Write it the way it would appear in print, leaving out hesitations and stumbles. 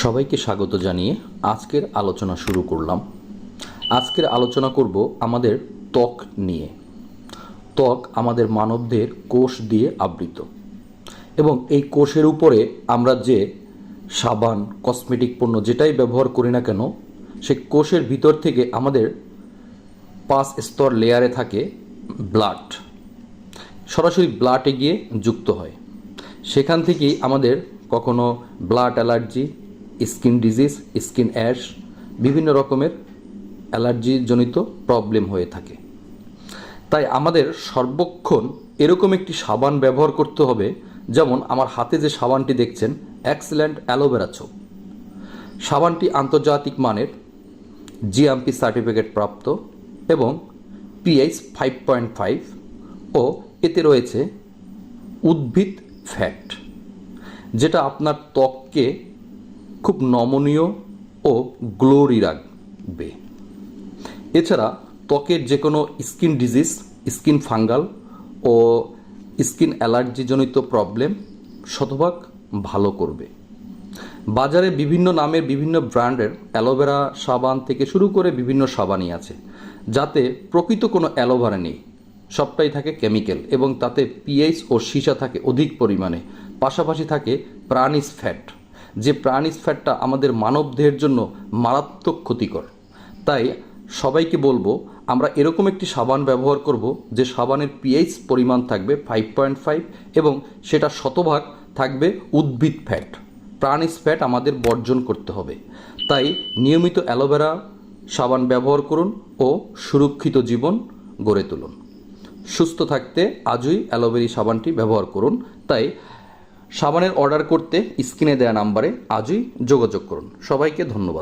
সবাইকে স্বাগত জানিয়ে আজকের আলোচনা শুরু করলাম। আজকের আলোচনা করব আমাদের ত্বক নিয়ে। ত্বক আমাদের মানবদের কোষ দিয়ে আবৃত এবং এই কোষের উপরে আমরা যে সাবান, কসমেটিক পণ্য যেটাই ব্যবহার করি না কেন, সে কোষের ভিতর থেকে আমাদের 5 স্তর লেয়ারে থাকে ব্লাড, সরাসরি ব্লাডে গিয়ে যুক্ত হয়। সেখান থেকেই আমাদের কখনো blood allergy, skin disease, skin ash, বিভিন্ন রকমের অ্যালার্জিজনিত প্রবলেম হয়ে থাকে। তাই আমাদের সর্বক্ষণ এরকম একটি সাবান ব্যবহার করতে হবে, যেমন আমার হাতে যে সাবানটি দেখছেন, এক্সেলেন্ট অ্যালোভেরা সোপ। সাবানটি আন্তর্জাতিক মানের জিএমপি সার্টিফিকেট প্রাপ্ত এবং পিএইচ 5.5 ও এতে রয়েছে উদ্ভিদ ফ্যাট, যেটা আপনার ত্বককে খুব নমনীয় ও গ্লোরি রাখবে। এছাড়া ত্বকের যে কোনো স্কিন ডিজিজ, স্কিন ফাঙ্গাল ও স্কিন অ্যালার্জিজনিত প্রবলেম শতভাগ ভালো করবে। বাজারে বিভিন্ন নামের বিভিন্ন ব্র্যান্ডের অ্যালোভেরা সাবান থেকে শুরু করে বিভিন্ন সাবানই আছে, যাতে প্রকৃত কোনো অ্যালোভেরা নেই, সবটাই থাকে কেমিক্যাল এবং তাতে পিএইচ ও সীসা থাকে অধিক পরিমাণে। পাশাপাশি থাকে প্রাণিজ ফ্যাট, যে প্রাণিজ ফ্যাটটা আমাদের মানবদেহের জন্য মারাত্মক ক্ষতিকর। তাই সবাইকে বলবো আমরা এরকম একটি সাবান ব্যবহার করব যে সাবানের পিএইচ পরিমাণ থাকবে 5.5 এবং সেটা শতভাগ থাকবে উদ্ভিদ ফ্যাট। প্রাণিজ ফ্যাট আমাদের বর্জন করতে হবে। তাই নিয়মিত অ্যালোভেরা সাবান ব্যবহার করুন ও সুরক্ষিত জীবন গড়ে তুলুন। সুস্থ থাকতে আজই অ্যালোভেরা সাবানটি ব্যবহার করুন। তাই সাবানের অর্ডার করতে স্ক্রিনে দেওয়া নাম্বারে আজই যোগাযোগ করুন। সবাইকে ধন্যবাদ।